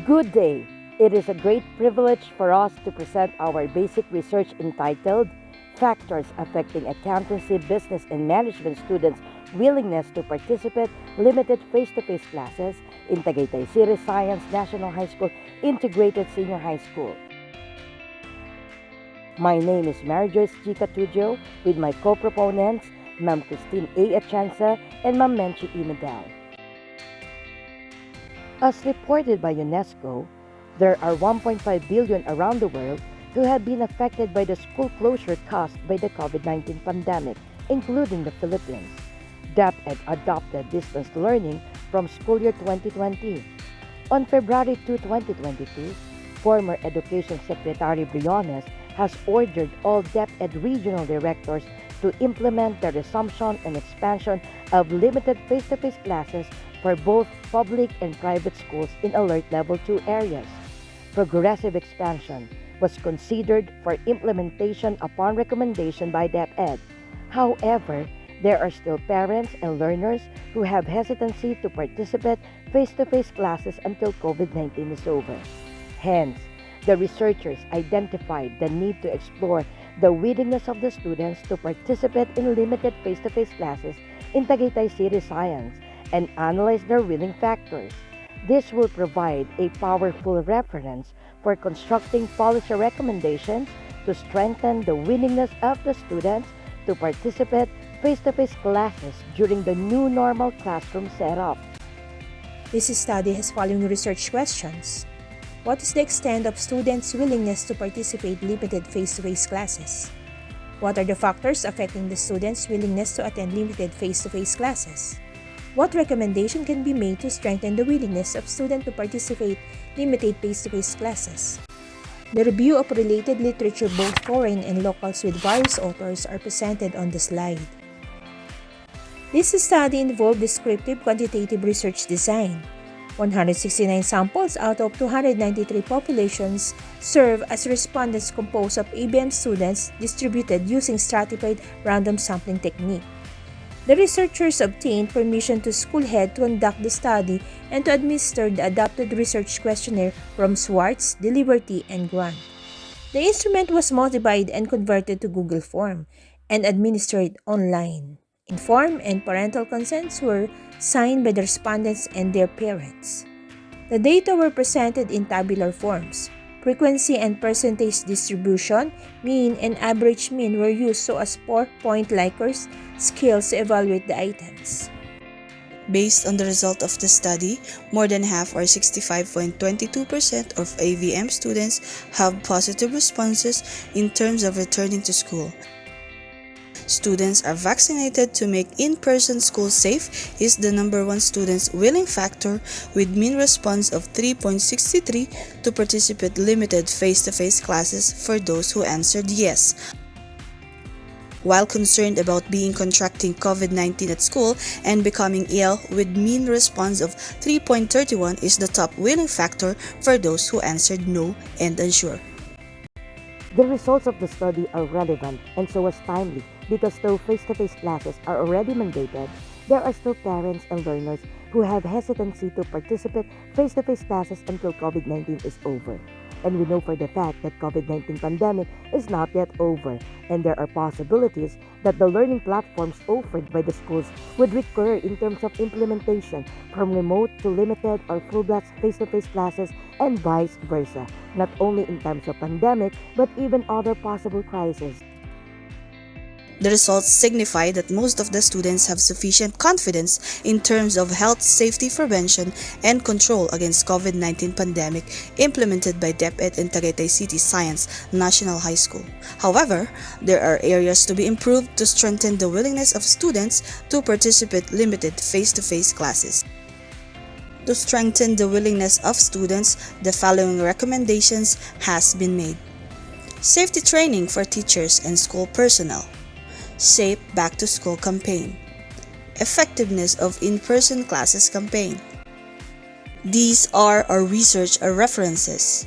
Good day. It is a great privilege for us to present our basic research entitled Factors Affecting Accountancy, Business, and Management Students' Willingness to Participate Limited Face-to-Face Classes in Tagaytay City Science National High School Integrated Senior High School. My name is Joyce Catudio with my co-proponents, Ma'am Cristine Atienza and Ma'am Menchie Medel. As reported by UNESCO, there are 1.5 billion around the world who have been affected by the school closure caused by the COVID-19 pandemic, including the Philippines. DepEd adopted distance learning from school year 2020. On February 2, 2022, former Education Secretary Briones has ordered all DepEd regional directors to implement the resumption and expansion of limited face-to-face classes for both public and private schools in Alert Level 2 areas. Progressive expansion was considered for implementation upon recommendation by DepEd. However, there are still parents and learners who have hesitancy to participate face-to-face classes until COVID-19 is over. Hence, the researchers identified the need to explore the willingness of the students to participate in limited face-to-face classes in Tagaytay City Science and analyze their willing factors. This will provide a powerful reference for constructing policy recommendations to strengthen the willingness of the students to participate face-to-face classes during the new normal classroom setup. This study has following research questions. What is the extent of students' willingness to participate limited face-to-face classes? What are the factors affecting the students' willingness to attend limited face-to-face classes? What recommendation can be made to strengthen the willingness of students to participate limited face-to-face classes? The review of related literature, both foreign and locals with various authors, are presented on the slide. This study involved descriptive quantitative research design. 169 samples out of 293 populations serve as respondents composed of ABM students distributed using stratified random sampling technique. The researchers obtained permission to school head to conduct the study and to administer the adopted research questionnaire from Swartz, Deliberty, and Grant. The instrument was modified and converted to Google Form and administered online. Informed and parental consents were signed by the respondents and their parents. The data were presented in tabular forms. Frequency and percentage distribution, mean and average mean were used so as 4-point Likert scales to evaluate the items. Based on the result of the study, more than half or 65.22% of AVM students have positive responses in terms of returning to school. Students are vaccinated to make in-person school safe is the number one student's willing factor, with mean response of 3.63 to participate limited face-to-face classes for those who answered yes. While concerned about contracting COVID-19 at school and becoming ill, with mean response of 3.31 is the top willing factor for those who answered no and unsure. The results of the study are relevant and so was timely because though face-to-face classes are already mandated, there are still parents and learners who have hesitancy to participate face-to-face classes until COVID-19 is over. And we know for the fact that COVID-19 pandemic is not yet over, and there are possibilities that the learning platforms offered by the schools would recur in terms of implementation from remote to limited or full-blast face-to-face classes and vice versa, not only in times of pandemic but even other possible crises. The results signify that most of the students have sufficient confidence in terms of health safety prevention and control against COVID-19 pandemic implemented by DepEd and Tagaytay City Science National High School. However, there are areas to be improved to strengthen the willingness of students to participate limited face-to-face classes. To strengthen the willingness of students, the following recommendations has been made. Safety training for teachers and school personnel. Safe Back-to-School campaign. Effectiveness of in-person classes campaign. These are our research references.